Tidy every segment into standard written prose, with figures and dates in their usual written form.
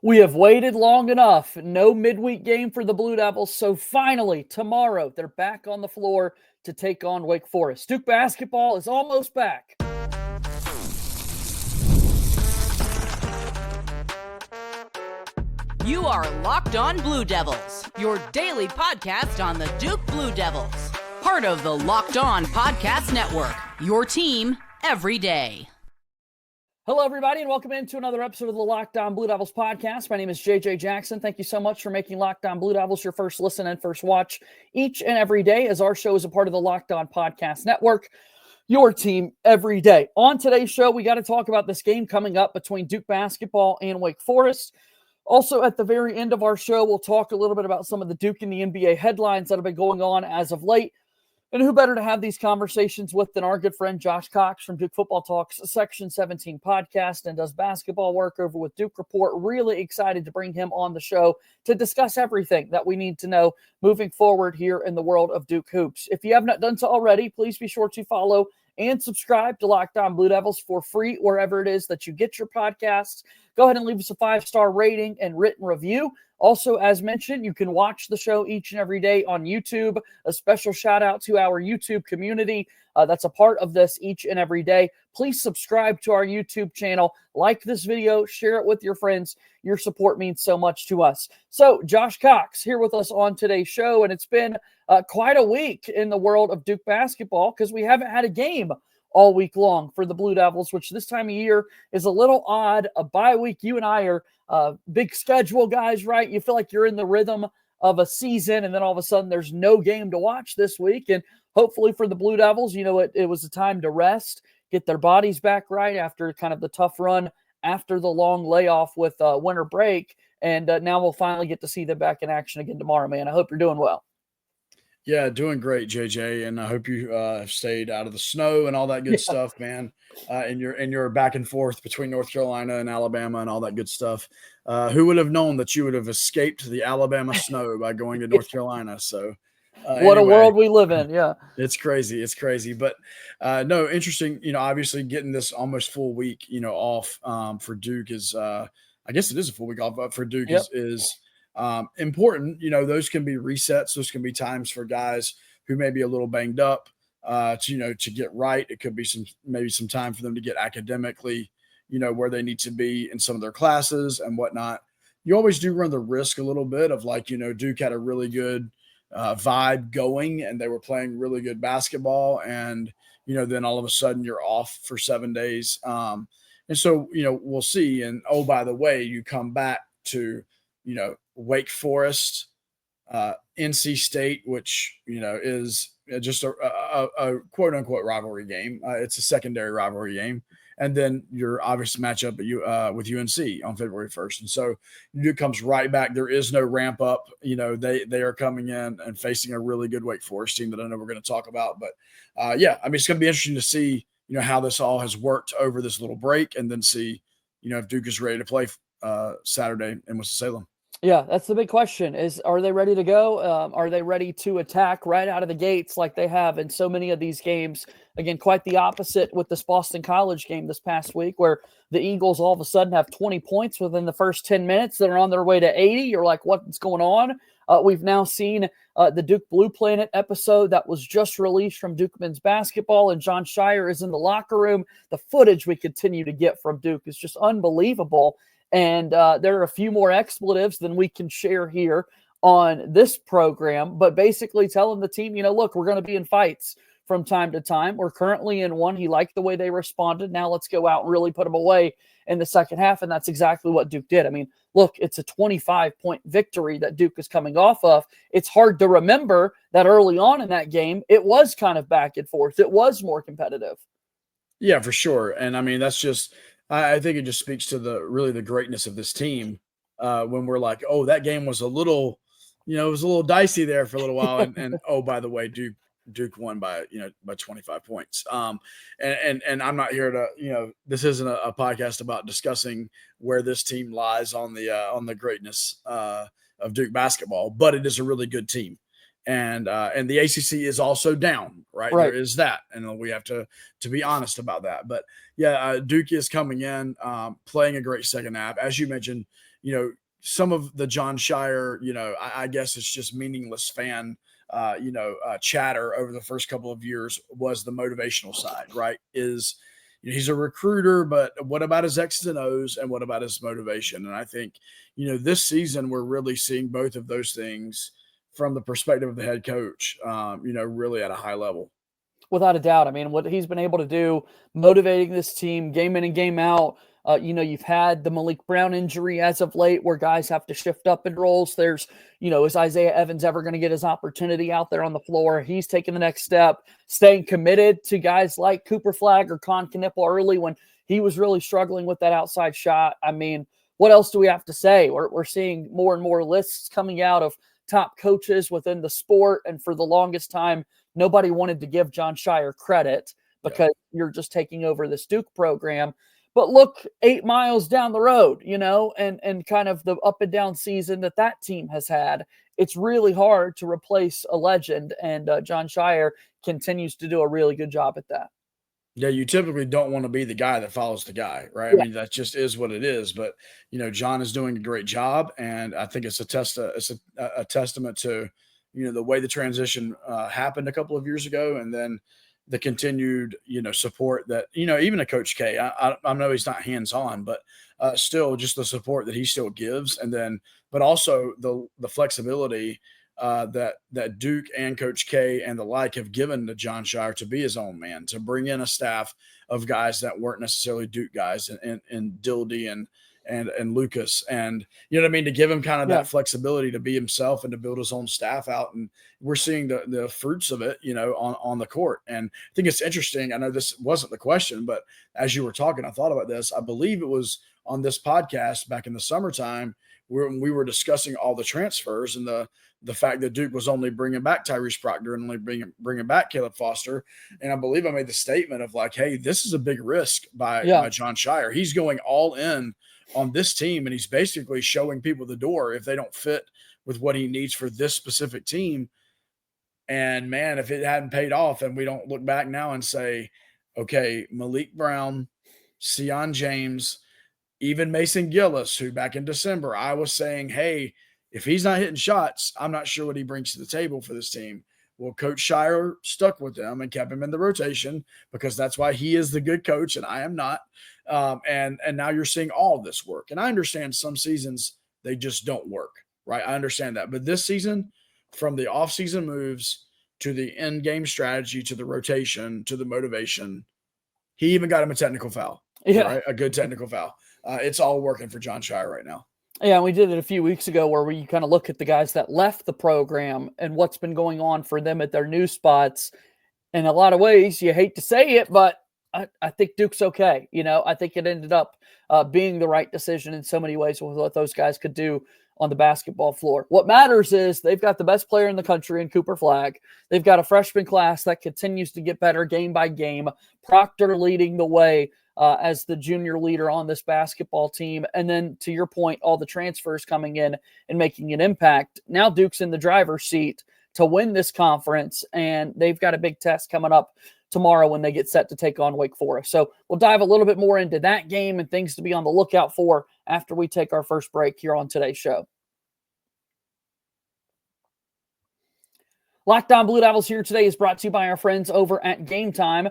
We have waited long enough. No midweek game for the Blue Devils. So finally, tomorrow, they're back on the floor to take on Wake Forest. Duke basketball is almost back. You are Locked On Blue Devils, your daily podcast on the Duke Blue Devils. Part of the Locked On Podcast Network, your team every day. Hello, everybody, and welcome into another episode of the Locked On Blue Devils podcast. My name is JJ Jackson. Thank you so much for making Locked On Blue Devils your first listen and first watch each and every day, as our show is a part of the Locked On Podcast Network, your team every day. On today's show, we got to talk about this game coming up between Duke basketball and Wake Forest. Also, at the very end of our show, we'll talk a little bit about some of the Duke and the NBA headlines that have been going on as of late. And who better to have these conversations with than our good friend Josh Cox from Duke Football Talks Section 17 podcast and does basketball work over with Duke Report. Really excited to bring him on the show to discuss everything that we need to know moving forward here in the world of Duke hoops. If you have not done so already, please be sure to follow and subscribe to Locked On Blue Devils for free wherever it is that you get your podcasts. Go ahead and leave us a 5-star rating and written review. Also, as mentioned, you can watch the show each and every day on YouTube. A special shout out to our YouTube community that's a part of this each and every day. Please subscribe to our YouTube channel, like this video, share it with your friends. Your support means so much to us. So, Josh Cox here with us on today's show, and it's been quite a week in the world of Duke basketball because we haven't had a game all week long for the Blue Devils, which this time of year is a little odd. A bye week, you and I are big schedule guys, right? You feel like you're in the rhythm of a season, and then all of a sudden there's no game to watch this week. And hopefully for the Blue Devils, you know, it was a time to rest, get their bodies back right after kind of the tough run after the long layoff with winter break. And now we'll finally get to see them back in action again tomorrow, man. I hope you're doing well. Yeah, doing great, JJ, and I hope you have stayed out of the snow and all that good stuff, man. And you're back and forth between North Carolina and Alabama and all that good stuff. Who would have known that you would have escaped the Alabama snow by going to North Carolina? So, what a world we live in. Yeah, it's crazy. It's crazy, but no, interesting. You know, obviously getting this almost full week, you know, off for Duke is, I guess it is a full week off, but for Duke is important. You know, those can be resets. Those can be times for guys who may be a little banged up to get right. It could be maybe some time for them to get academically, you know, where they need to be in some of their classes and whatnot. You always do run the risk a little bit of, like, you know, Duke had a really good vibe going and they were playing really good basketball, and, you know, then all of a sudden you're off for 7 days. And so, you know, we'll see. And, oh, by the way, you come back to, you know, Wake Forest, NC State, which, you know, is just a quote unquote rivalry game. It's a secondary rivalry game. And then your obvious matchup with UNC on February 1st. And so Duke comes right back. There is no ramp up. You know, they are coming in and facing a really good Wake Forest team that I know we're going to talk about. But yeah, I mean, it's going to be interesting to see, you know, how this all has worked over this little break, and then see, you know, if Duke is ready to play Saturday in Winston-Salem. Yeah, that's the big question is, are they ready to go? Are they ready to attack right out of the gates like they have in so many of these games? Again, quite the opposite with this Boston College game this past week, where the Eagles all of a sudden have 20 points within the first 10 minutes. They're on their way to 80. You're like, what's going on? We've now seen the Duke Blue Planet episode that was just released from Duke men's basketball, and John Shire is in the locker room. The footage we continue to get from Duke is just unbelievable. And there are a few more expletives than we can share here on this program, but basically telling the team, you know, look, we're going to be in fights from time to time. We're currently in one. He liked the way they responded. Now let's go out and really put them away in the second half. And that's exactly what Duke did. I mean, look, it's a 25-point victory that Duke is coming off of. It's hard to remember that early on in that game, it was kind of back and forth. It was more competitive. Yeah, for sure. And I mean, that's just, I think it just speaks to the greatness of this team when we're like, oh, that game was a little, you know, it was a little dicey there for a little while. And oh, by the way, Duke won by 25 points. And I'm not here to, you know, this isn't a podcast about discussing where this team lies on the greatness of Duke basketball, but it is a really good team. and the ACC is also down, right? There is that, and we have to be honest about that. But yeah, Duke is coming in, playing a great second half, as you mentioned. Some of the Jon Scheyer, I guess it's just meaningless fan, chatter over the first couple of years was the motivational side, right? He's a recruiter, but what about his X's and O's, and what about his motivation? And I think, this season we're really seeing both of those things from the perspective of the head coach, really at a high level. Without a doubt. I mean, what he's been able to do, motivating this team game in and game out. You've had the Malik Brown injury as of late where guys have to shift up in roles. There's, is Isaiah Evans ever going to get his opportunity out there on the floor? He's taking the next step, staying committed to guys like Cooper Flagg or Con Knipple early when he was really struggling with that outside shot. I mean, what else do we have to say? We're seeing more and more lists coming out of top coaches within the sport. And for the longest time, nobody wanted to give Jon Scheyer credit because you're just taking over this Duke program. But look 8 miles down the road, and kind of the up and down season that team has had. It's really hard to replace a legend, and Jon Scheyer continues to do a really good job at that. Yeah, you typically don't want to be the guy that follows the guy, right? Yeah. I mean, that just is what it is. But Jon is doing a great job, and I think it's a testament to the way the transition happened a couple of years ago, and then the continued support that even a Coach K. I know he's not hands on, but still just the support that he still gives, and then but also the flexibility that Duke and Coach K and the like have given to Jon Scheyer to be his own man, to bring in a staff of guys that weren't necessarily Duke guys, and Dildy and Lucas, and to give him kind of that flexibility to be himself and to build his own staff out. And we're seeing the fruits of it, on the court. And I think it's interesting. I know this wasn't the question, but as you were talking, I thought about this. I believe it was on this podcast back in the summertime when we were discussing all the transfers and the fact that Duke was only bringing back Tyrese Proctor and only bringing back Caleb Foster. And I believe I made the statement of like, hey, this is a big risk by Jon Scheyer. He's going all in on this team, and he's basically showing people the door if they don't fit with what he needs for this specific team. And man, if it hadn't paid off, and we don't look back now and say, okay, Malik Brown, Sion James, even Mason Gillis, who back in December, I was saying, hey, if he's not hitting shots, I'm not sure what he brings to the table for this team. Well, Coach Scheyer stuck with them and kept him in the rotation because that's why he is the good coach and I am not. And now you're seeing all of this work. And I understand some seasons they just don't work, right? I understand that. But this season, from the offseason moves to the end game strategy to the rotation to the motivation, he even got him a technical foul, right? A good technical foul. It's all working for Jon Scheyer right now. Yeah, we did it a few weeks ago where we kind of look at the guys that left the program and what's been going on for them at their new spots. In a lot of ways, you hate to say it, but I think Duke's okay. I think it ended up being the right decision in so many ways with what those guys could do on the basketball floor. What matters is they've got the best player in the country in Cooper Flagg. They've got a freshman class that continues to get better game by game. Proctor leading the way as the junior leader on this basketball team. And then to your point, all the transfers coming in and making an impact. Now Duke's in the driver's seat to win this conference, and they've got a big test coming up tomorrow when they get set to take on Wake Forest. So we'll dive a little bit more into that game and things to be on the lookout for after we take our first break here on today's show. Locked On Blue Devils here today is brought to you by our friends over at Game Time.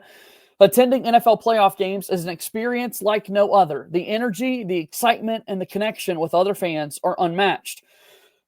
Attending NFL playoff games is an experience like no other. The energy, the excitement, and the connection with other fans are unmatched.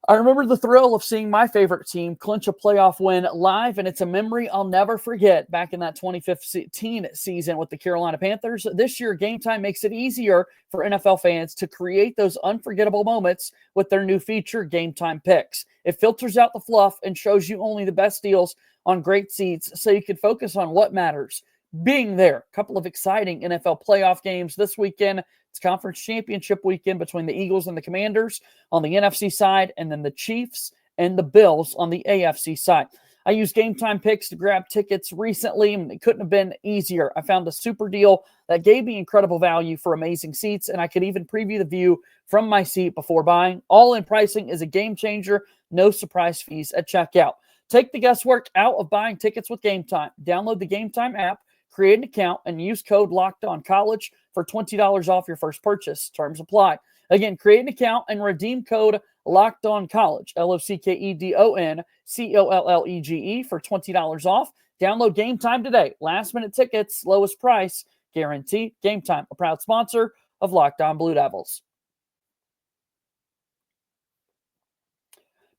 I remember the thrill of seeing my favorite team clinch a playoff win live, and it's a memory I'll never forget back in that 2015 season with the Carolina Panthers. This year, Game Time makes it easier for NFL fans to create those unforgettable moments with their new feature, Game Time Picks. It filters out the fluff and shows you only the best deals on great seats so you can focus on what matters. Being there. A couple of exciting NFL playoff games this weekend. It's conference championship weekend between the Eagles and the Commanders on the NFC side, and then the Chiefs and the Bills on the AFC side. I used Game Time Picks to grab tickets recently, and it couldn't have been easier. I found a super deal that gave me incredible value for amazing seats, and I could even preview the view from my seat before buying. All-in pricing is a game changer. No surprise fees at checkout. Take the guesswork out of buying tickets with Game Time. Download the Game Time app, create an account, and use code LOCKEDONCollege for $20 off your first purchase. Terms apply. Again, create an account and redeem code LOCKEDONCollege, LOCKEDONCOLLEGE for $20 off. Download Game Time today. Last-minute tickets, lowest price, guaranteed. Game Time, a proud sponsor of Locked On Blue Devils.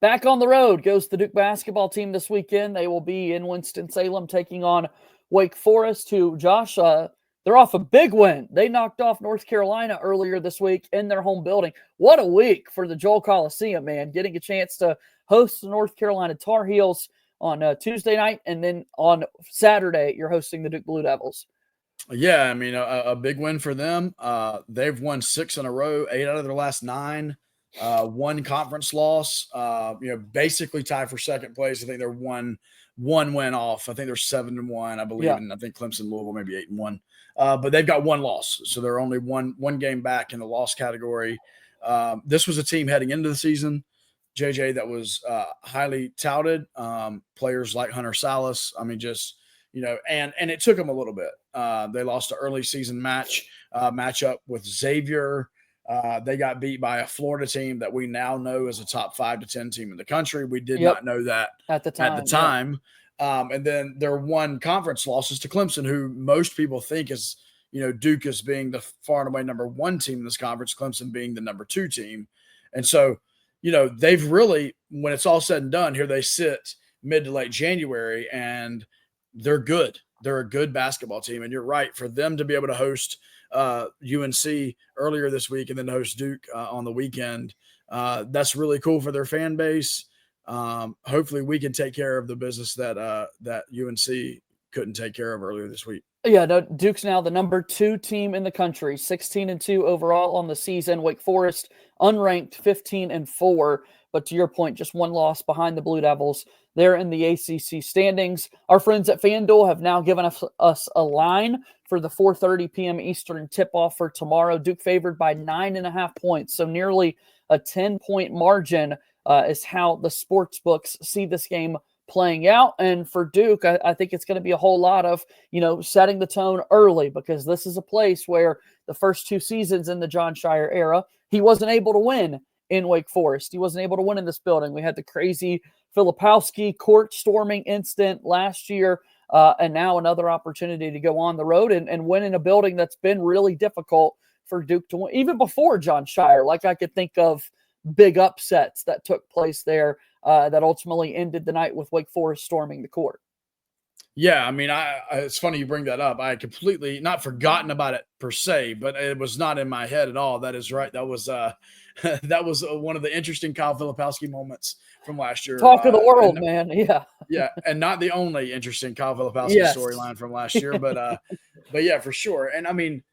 Back on the road goes the Duke basketball team this weekend. They will be in Winston-Salem taking on Wake Forest, who, Josh, they're off a big win. They knocked off North Carolina earlier this week in their home building. What a week for the Joel Coliseum, man. Getting a chance to host the North Carolina Tar Heels on Tuesday night, and then on Saturday, you're hosting the Duke Blue Devils. Yeah, I mean, a big win for them. They've won 6 in a row, 8 out of their last 9. One conference loss, basically tied for second place. I think they're one win off. I think they're 7-1, I believe. Yeah. And I think Clemson, Louisville, maybe 8-1. But they've got one loss. So they're only one game back in the loss category. This was a team heading into the season, JJ, that was highly touted. Players like Hunter Salas. I mean, just, and it took them a little bit. They lost an early season matchup with Xavier. They got beat by a Florida team that we now know is a top 5 to 10 team in the country. We did not know that at the time. Yeah. And then their one conference losses to Clemson, who most people think is, Duke as being the far and away number 1 team in this conference, Clemson being the number 2 team. And so, they've really, when it's all said and done, here they sit mid to late January, and they're good. They're a good basketball team. And you're right, for them to be able to host UNC earlier this week and then host Duke on the weekend, that's really cool for their fan base. Hopefully we can take care of the business that UNC couldn't take care of earlier this week. Yeah, no, Duke's now the number 2 team in the country, 16-2 overall on the season. Wake Forest unranked, 15-4. But to your point, just one loss behind the Blue Devils. They're in the ACC standings. Our friends at FanDuel have now given us a line for the 4:30 p.m. Eastern tip-off for tomorrow. Duke favored by 9.5 points, so nearly a 10-point margin is how the sports books see this game playing out. And for Duke, I think it's going to be a whole lot of, setting the tone early, because this is a place where the first 2 seasons in the John Shire era, he wasn't able to win in Wake Forest. He wasn't able to win in this building. We had the crazy Filipowski court storming incident last year, and now another opportunity to go on the road and win in a building that's been really difficult for Duke to win. Even before John Shire, like I could think of big upsets that took place there that ultimately ended the night with Wake Forest storming the court. Yeah, I mean, it's funny you bring that up. I had completely not forgotten about it per se, but it was not in my head at all. That is right. That was one of the interesting Kyle Filipowski moments from last year. Talk of the world, man. Yeah. Yeah, and not the only interesting Kyle Filipowski storyline from last year, but yeah, for sure. And I mean,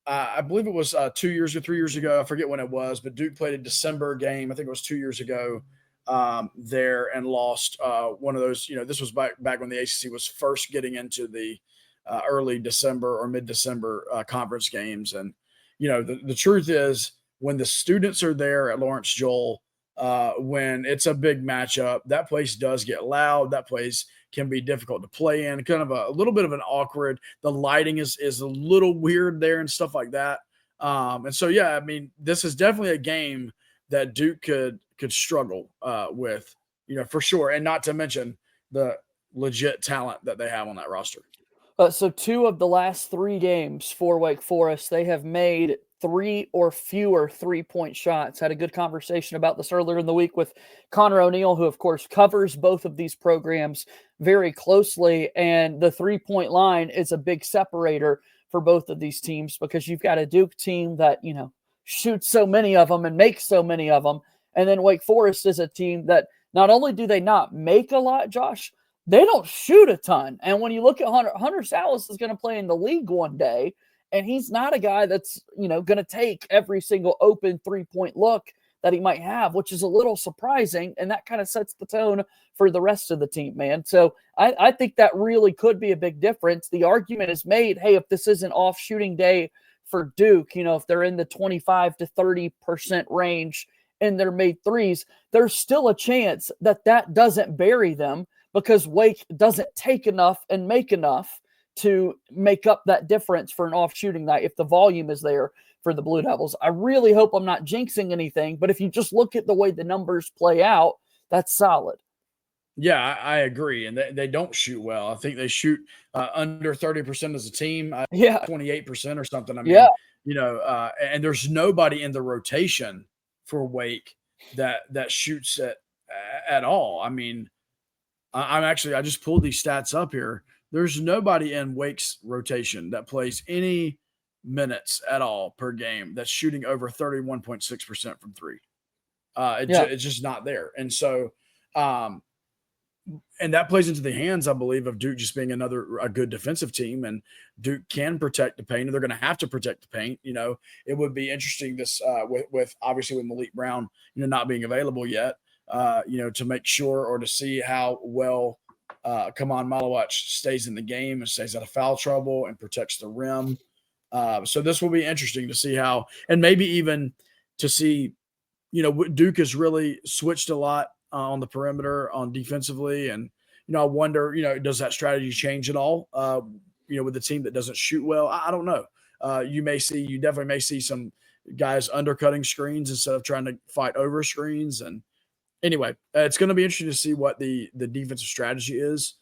I believe it was 2 years or 3 years ago. I forget when it was, but Duke played a December game. I think it was 2 years ago there, and lost one of those. This was back when the ACC was first getting into the early December or mid-December conference games. And the truth is, when the students are there at Lawrence Joel, when it's a big matchup, that place does get loud. That place can be difficult to play in, kind of a little bit of an awkward. The lighting is a little weird there and stuff like that. And so, yeah, I mean, this is definitely a game that Duke could struggle with, for sure. And not to mention the legit talent that they have on that roster. So 2 of the last 3 games for Wake Forest, they have made 3 or fewer 3-point shots. Had a good conversation about this earlier in the week with Connor O'Neill, who, of course, covers both of these programs very closely. And the 3-point line is a big separator for both of these teams, because you've got a Duke team that, shoots so many of them and makes so many of them. And then Wake Forest is a team that not only do they not make a lot, Josh, they don't shoot a ton. And when you look at Hunter Salas is going to play in the league one day, and he's not a guy that's, going to take every single open 3-point look that he might have, which is a little surprising. And that kind of sets the tone for the rest of the team, man. So I think that really could be a big difference. The argument is made, hey, if this is an off shooting day for Duke, if they're in the 25 to 30% range in their made threes, there's still a chance that doesn't bury them, because Wake doesn't take enough and make enough to make up that difference for an off shooting night if the volume is there for the Blue Devils. I really hope I'm not jinxing anything, but if you just look at the way the numbers play out, that's solid. Yeah, I agree. And they don't shoot well. I think they shoot under 30% as a team, 28% or something. I mean, and there's nobody in the rotation for Wake that shoots at all. I mean, I just pulled these stats up here. There's nobody in Wake's rotation that plays any minutes at all per game that's shooting over 31.6% from three. It's just not there. And so, and that plays into the hands, I believe, of Duke just being a good defensive team, and Duke can protect the paint, and they're going to have to protect the paint. It would be interesting this with obviously with Malik Brown, not being available yet, to make sure or to see how well Kaman Malawach stays in the game and stays out of foul trouble and protects the rim. So this will be interesting to see how, and maybe even to see, Duke has really switched a lot on the perimeter on defensively. And, I wonder, does that strategy change at all, with the team that doesn't shoot well? I don't know. You definitely may see some guys undercutting screens instead of trying to fight over screens. And anyway, it's going to be interesting to see what the defensive strategy is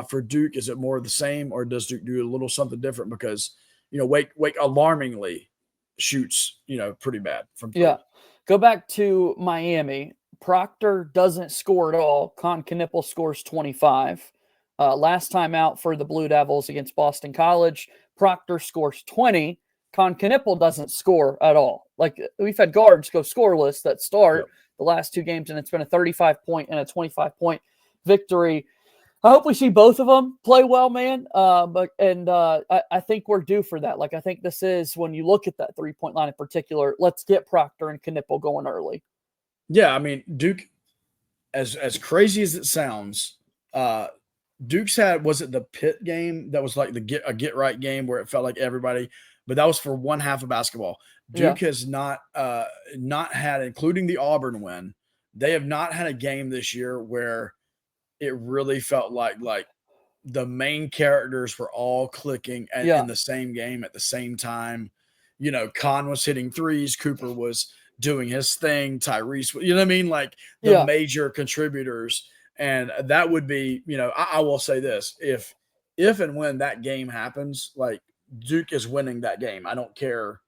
for Duke. Is it more of the same, or does Duke do a little something different? Because, Wake alarmingly shoots, pretty bad from three. Yeah. Go back to Miami. Proctor doesn't score at all. Con Knippel scores 25. Last time out for the Blue Devils against Boston College, Proctor scores 20. Con Knippel doesn't score at all. Like, we've had guards go scoreless that start the last two games, and it's been a 35-point and a 25-point victory. I hope we see both of them play well, man. I think we're due for that. Like, I think this is, when you look at that 3-point line in particular, let's get Proctor and Knippel going early. Yeah, I mean, Duke, as crazy as it sounds, Duke's was it the Pitt game that was like a get right game where it felt like everybody, but that was for one half of basketball. Duke has not had, including the Auburn win, they have not had a game this year where it really felt like the main characters were all clicking in the same game at the same time. Con was hitting threes, Cooper was doing his thing, Tyrese, you know what I mean? Like the major contributors. And that would be, I will say this, if and when that game happens, like Duke is winning that game. I don't care.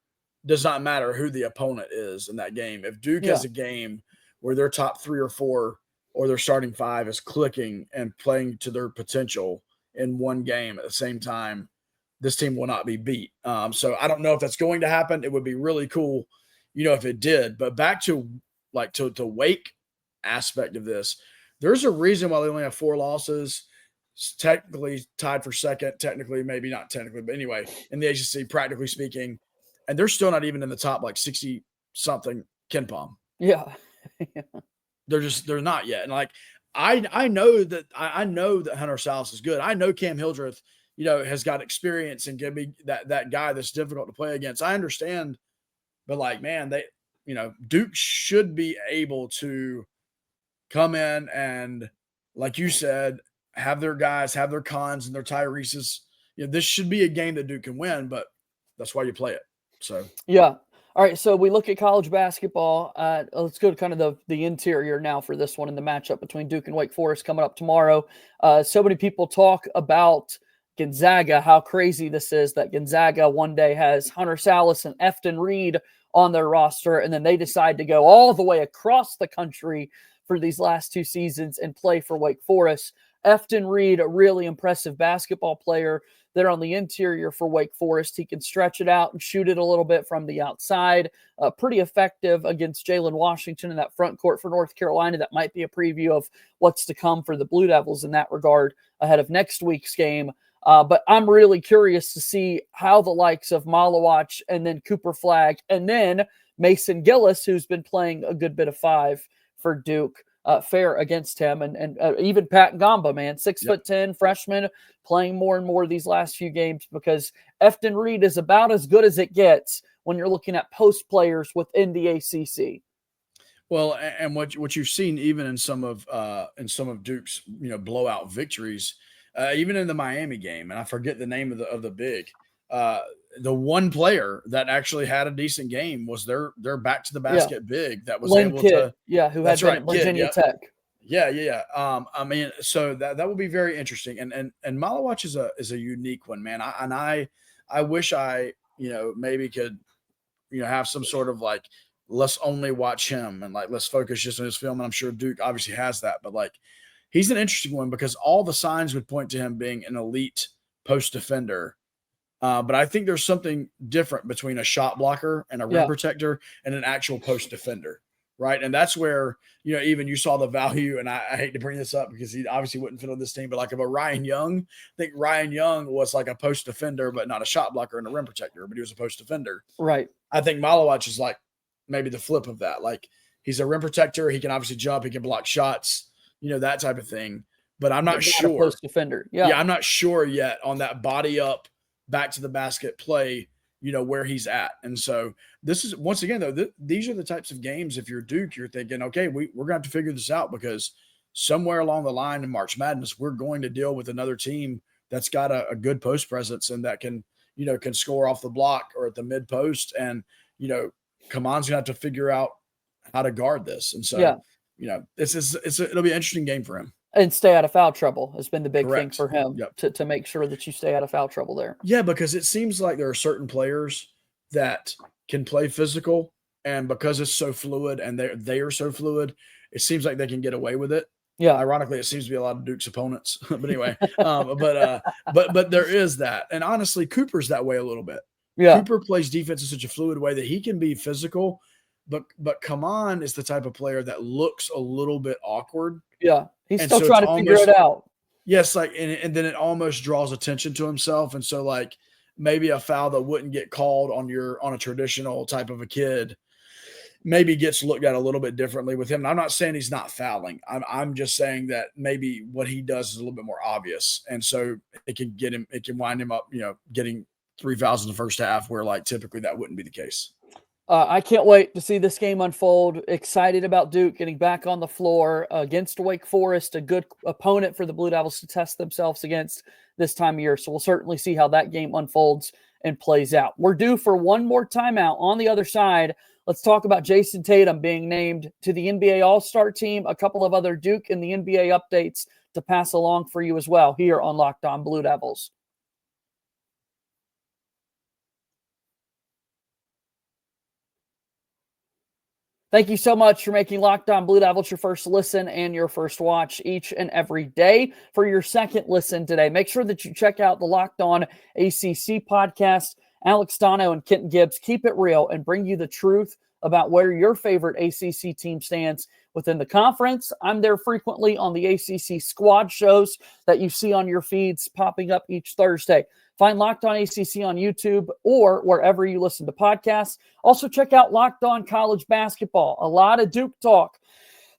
Does not matter who the opponent is in that game. If Duke has a game where their top 3 or 4 or their starting 5 is clicking and playing to their potential in one game at the same time, this team will not be beat. So I don't know if that's going to happen. It would be really cool, if it did. But back to to Wake aspect of this, there's a reason why they only have 4 losses. It's technically tied for second, technically, maybe not technically, but anyway, in the ACC, practically speaking, and they're still not even in the top 60 something KenPom. Yeah. They're not yet. And I know that Hunter Sallis is good. I know Cam Hildreth, has got experience and can be that guy that's difficult to play against. I understand, but man, Duke should be able to come in and, like you said, have their guys, have their Cons and their Tyrese's. This should be a game that Duke can win, but that's why you play it. So yeah. All right, so we look at college basketball. Let's go to kind of the interior now for this one in the matchup between Duke and Wake Forest coming up tomorrow. So many people talk about Gonzaga, how crazy this is that Gonzaga one day has Hunter Sallis and Efton Reed on their roster, and then they decide to go all the way across the country for these last 2 seasons and play for Wake Forest. Efton Reed, a really impressive basketball player there on the interior for Wake Forest. He can stretch it out and shoot it a little bit from the outside. Pretty effective against Jalen Washington in that front court for North Carolina. That might be a preview of what's to come for the Blue Devils in that regard ahead of next week's game. But I'm really curious to see how the likes of Malawach and then Cooper Flagg and then Mason Gillis, who's been playing a good bit of 5 for Duke, fare against him, and even Pat Gamba, man, 6'10" freshman, playing more and more these last few games, because Efton Reed is about as good as it gets when you're looking at post players within the ACC. Well, and what you've seen even in some of Duke's blowout victories, even in the Miami game, and I forget the name of the big. Uh, the one player that actually had a decent game was their back to the Yeah. basket big that was Lynn able Kidd, to. who had That's been right, at Kid. Virginia Yeah, Tech. yeah. I mean, so that would be very interesting. And Malawach is a unique one, man. I wish I maybe could have some sort of like, let's only watch him and like let's focus just on his film. And I'm sure Duke obviously has that, but like he's an interesting one because all the signs would point to him being an elite post defender. But I think there's something different between a shot blocker and a rim protector and an actual post defender, right? And that's where even you saw the value. And I hate to bring this up because he obviously wouldn't fit on this team, but like of a Ryan Young, I think Ryan Young was like a post defender, but not a shot blocker and a rim protector, but he was a post defender. Right. I think Malawach is like maybe the flip of that. Like he's a rim protector. He can obviously jump. He can block shots, that type of thing. But I'm not sure. Post defender. Yeah. I'm not sure yet on that body up, back to the basket play, where he's at. And so this is, once again, though, these are the types of games, if you're Duke, you're thinking, okay, we're going to have to figure this out because somewhere along the line in March Madness, we're going to deal with another team that's got a good post presence and that can score off the block or at the mid post. And, Kaman's gonna have to figure out how to guard this. And so, it'll be an interesting game for him. And stay out of foul trouble has been the big thing Correct. for him to make sure that you stay out of foul trouble there. Yeah, because it seems like there are certain players that can play physical, and because it's so fluid and they are so fluid, it seems like they can get away with it. Yeah. Ironically, it seems to be a lot of Duke's opponents. But anyway, but there is that. And honestly, Cooper's that way a little bit. Yeah. Cooper plays defense in such a fluid way that he can be physical, but Kaman is the type of player that looks a little bit awkward. Yeah. He's still trying to figure it out. Yes, like and then it almost draws attention to himself. And so like maybe a foul that wouldn't get called on a traditional type of a kid maybe gets looked at a little bit differently with him. And I'm not saying he's not fouling. I'm just saying that maybe what he does is a little bit more obvious. And so it can wind him up, getting 3 fouls in the first half where like typically that wouldn't be the case. I can't wait to see this game unfold. Excited about Duke getting back on the floor against Wake Forest, a good opponent for the Blue Devils to test themselves against this time of year. So we'll certainly see how that game unfolds and plays out. We're due for one more timeout. On the other side, let's talk about Jayson Tatum being named to the NBA All-Star team, a couple of other Duke and the NBA updates to pass along for you as well here on Locked On Blue Devils. Thank you so much for making Locked On Blue Devils your first listen and your first watch each and every day. For your second listen today, make sure that you check out the Locked On ACC podcast. Alex Dono and Kenton Gibbs keep it real and bring you the truth about where your favorite ACC team stands within the conference. I'm there frequently on the ACC squad shows that you see on your feeds popping up each Thursday. Find Locked On ACC on YouTube or wherever you listen to podcasts. Also, check out Locked On College Basketball. A lot of Duke talk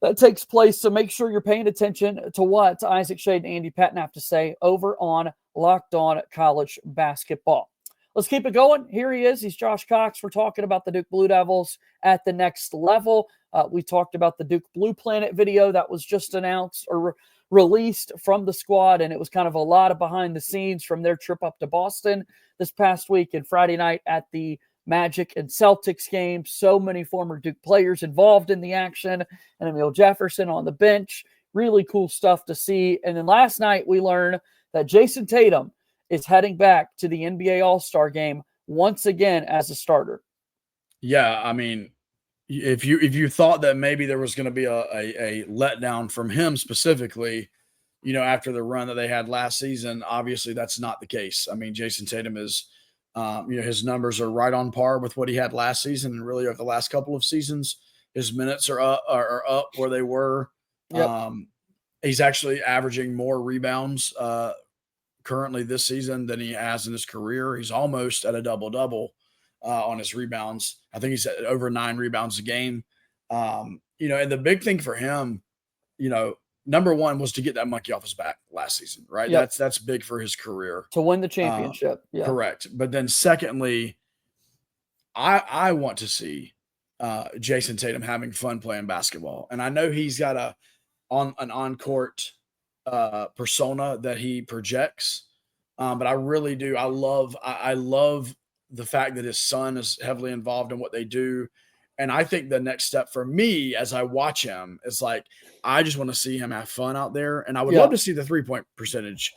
that takes place, so make sure you're paying attention to what Isaac Shade and Andy Patton have to say over on Locked On College Basketball. Let's keep it going. Here he is. He's Josh Cox. We're talking about the Duke Blue Devils at the next level. We talked about the Duke Blue Planet video that was just announced or released from the squad, and it was kind of a lot of behind the scenes from their trip up to Boston this past week and Friday night at the Magic and Celtics game. So many former Duke players involved in the action, and Emil Jefferson on the bench. Really cool stuff to see. And then last night we learned that Jayson Tatum is heading back to the NBA All-Star game once again as a starter. Yeah, I mean, if you thought that maybe there was going to be a letdown from him specifically, after the run that they had last season, obviously that's not the case. I mean, Jayson Tatum is, his numbers are right on par with what he had last season, and really over the last couple of seasons, his minutes are up where they were. Yep. He's actually averaging more rebounds currently this season than he has in his career. He's almost at a double-double on his rebounds. I think he's at over 9 rebounds a game. And the big thing for him, number one was to get that monkey off his back last season, right? Yep. That's big for his career. To win the championship. Correct. But then secondly, I want to see Jayson Tatum having fun playing basketball. And I know he's got an on-court persona that he projects. But I really do. I love the fact that his son is heavily involved in what they do. And I think the next step for me as I watch him is like, I just want to see him have fun out there. And I would love to see the 3-point percentage,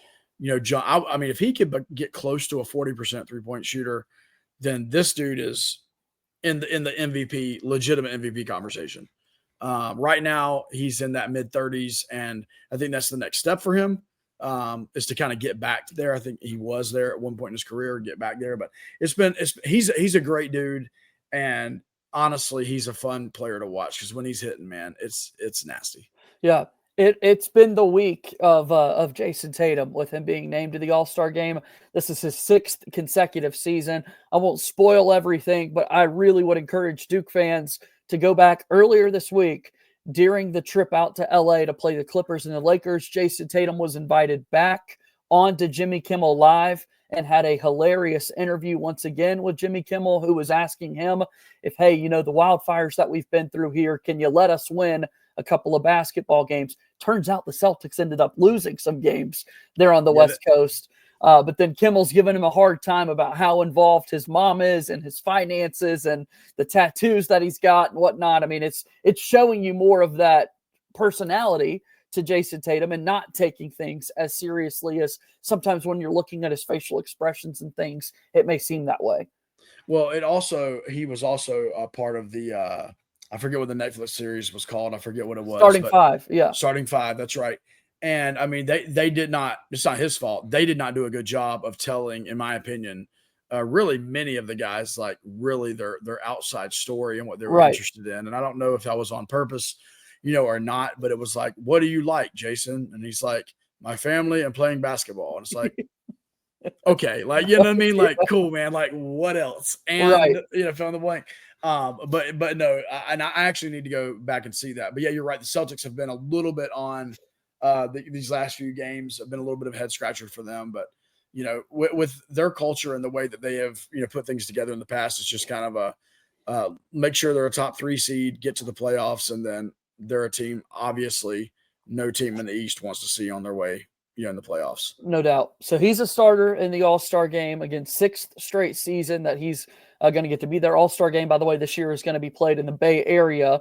John. I mean, if he could get close to a 40% 3-point shooter, then this dude is in the MVP, legitimate MVP conversation. Right now he's in that mid 30s. And I think that's the next step for him. Is to kind of get back there. I think he was there at one point in his career, get back there, but he's a great dude. And honestly, he's a fun player to watch because when he's hitting, man, it's nasty. Yeah. It's been the week of Jayson Tatum with him being named to the All-Star game. This is his 6th consecutive season. I won't spoil everything, but I really would encourage Duke fans to go back earlier this week. During the trip out to LA to play the Clippers and the Lakers, Jayson Tatum was invited back onto Jimmy Kimmel Live and had a hilarious interview once again with Jimmy Kimmel, who was asking him if, hey, the wildfires that we've been through here, can you let us win a couple of basketball games? Turns out the Celtics ended up losing some games there on the West Coast. But then Kimmel's giving him a hard time about how involved his mom is and his finances and the tattoos that he's got and whatnot. I mean, it's showing you more of that personality to Jayson Tatum and not taking things as seriously as sometimes when you're looking at his facial expressions and things, it may seem that way. Well, he was also a part of the, I forget what the Netflix series was called. I forget what it was. Starting Five. Yeah. Starting Five. That's right. And I mean, they did not, it's not his fault. They did not do a good job of telling, in my opinion, really many of the guys, like really their outside story and what they were interested in. And I don't know if that was on purpose, or not, but it was like, what do you like, Jayson? And he's like, my family and playing basketball. And it's like, okay, like, you know what I mean? Like, cool, man. Like, what else? And, fill in the blank. But no, and I actually need to go back and see that. But yeah, you're right. The Celtics have been a little bit on these last few games have been a little bit of a head scratcher for them, but with their culture and the way that they have, put things together in the past, it's just kind of a make sure they're a top 3 seed, get to the playoffs. And then they're a team, obviously no team in the East wants to see on their way, in the playoffs. No doubt. So he's a starter in the All-Star game again, 6th straight season that he's going to get to be there. All-Star game, by the way, this year is going to be played in the Bay Area.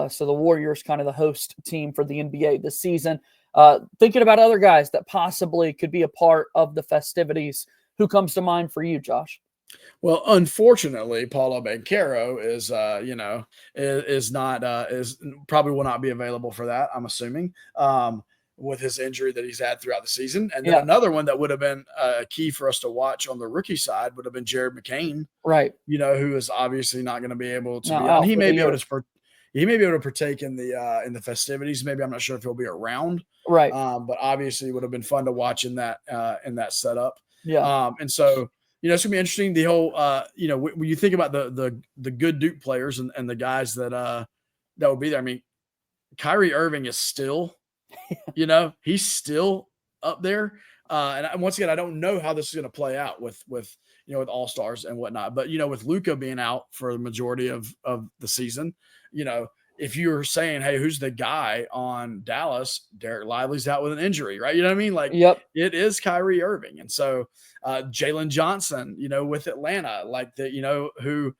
So the Warriors kind of the host team for the NBA this season. Thinking about other guys that possibly could be a part of the festivities, who comes to mind for you, Josh? Well, unfortunately, Paolo Banchero is probably will not be available for that, I'm assuming, with his injury that he's had throughout the season. And then another one that would have been key for us to watch on the rookie side would have been Jared McCain, right? Who is obviously not going to be able to be on. He may be able to partake in the festivities. Maybe, I'm not sure if he'll be around. Right. But obviously it would have been fun to watch in that setup. Yeah. And so, it's gonna be interesting. The whole, when you think about the good Duke players and the guys that will be there. I mean, Kyrie Irving is still, he's still up there. And once again, I don't know how this is going to play out with all-stars and whatnot, but, with Luka being out for the majority of the season, if you're saying, hey, who's the guy on Dallas, Derek Lively's out with an injury, right? You know what I mean? Like, It is Kyrie Irving. And so Jalen Johnson, with Atlanta, like who,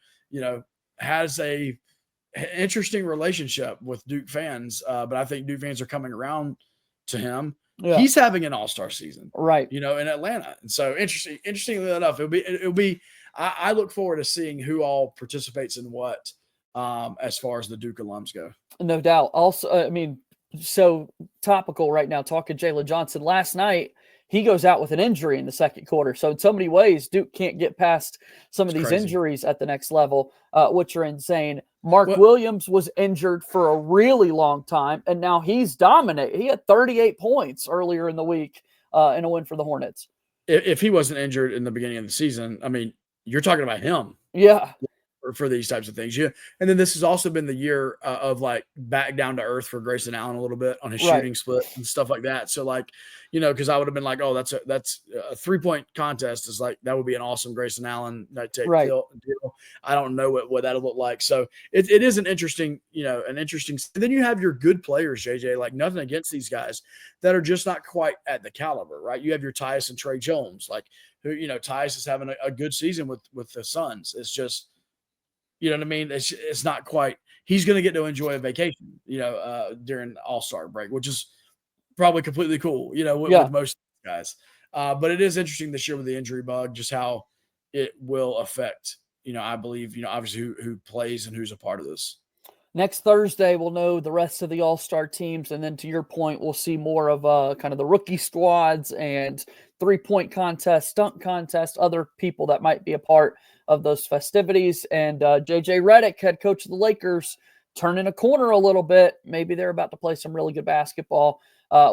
has a interesting relationship with Duke fans. But I think Duke fans are coming around to him. Yeah. He's having an all-star season, right? In Atlanta. And so interestingly enough, it'll be, I look forward to seeing who all participates in what, as far as the Duke alums go. No doubt. Also, so topical right now, talking Jalen Johnson last night, he goes out with an injury in the second quarter. So in so many ways, Duke can't get past some of these injuries at the next level, which are insane. Mark Williams was injured for a really long time, and now he's dominated. He had 38 points earlier in the week in a win for the Hornets. If he wasn't injured in the beginning of the season, you're talking about him. Yeah. for these types of things. Yeah. And then this has also been the year of like back down to earth for Grayson Allen a little bit on his shooting split and stuff like that. So like, because I would have been like, oh, that's a 3-point contest is like, that would be an awesome Grayson Allen deal. I don't know what that'll look like. So it is an interesting, and then you have your good players, JJ, like nothing against these guys that are just not quite at the caliber, right? You have your Tyus and Trey Jones, like who, Tyus is having a good season with the Suns. It's just, you know what I mean? It's not quite, he's going to get to enjoy a vacation, during the All-Star break, which is probably completely cool, with most guys. But it is interesting this year with the injury bug, just how it will affect, I believe, obviously who plays and who's a part of this. Next Thursday, we'll know the rest of the All-Star teams. And then to your point, we'll see more of kind of the rookie squads and 3-point contest, dunk contest, other people that might be a part of those festivities. And JJ Redick, head coach of the Lakers, turning a corner a little bit. Maybe they're about to play some really good basketball,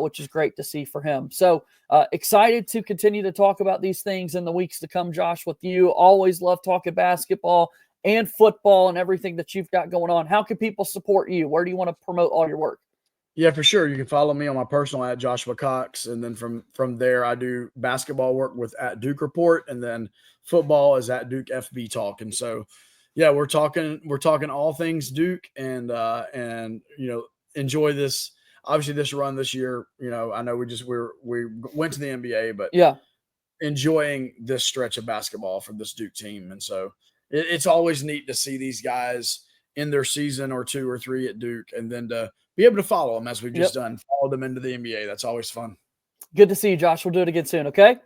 which is great to see for him. So excited to continue to talk about these things in the weeks to come, Josh, with you. Always love talking basketball and football and everything that you've got going on. How can people support you? Where do you want to promote all your work? Yeah, for sure. You can follow me on my personal at Joshua Cox. And then from there, I do basketball work with at Duke Report, and then football is at Duke FB Talk. And so, yeah, we're talking all things Duke and enjoy this. Obviously this run this year, I know we went to the NBA, but enjoying this stretch of basketball for this Duke team. And so it's always neat to see these guys in their season or 2 or 3 at Duke, and then to be able to follow them as we've just done, follow them into the NBA. That's always fun. Good to see you, Josh. We'll do it again soon. Okay.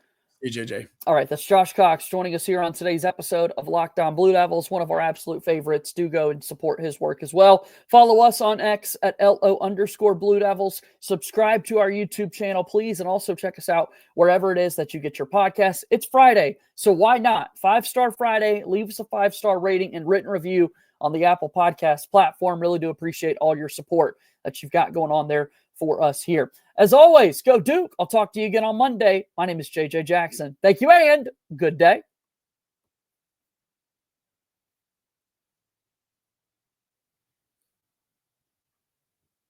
JJ. All right. That's Josh Cox joining us here on today's episode of Locked On Blue Devils, one of our absolute favorites. Do go and support his work as well. Follow us on X at @LO_Blue Devils. Subscribe to our YouTube channel, please. And also check us out wherever it is that you get your podcasts. It's Friday, so why not? 5-Star Friday. Leave us a 5-star rating and written review on the Apple Podcast platform. Really do appreciate all your support that you've got going on there for us here. As always, go Duke. I'll talk to you again on Monday. My name is JJ Jackson. Thank you and good day.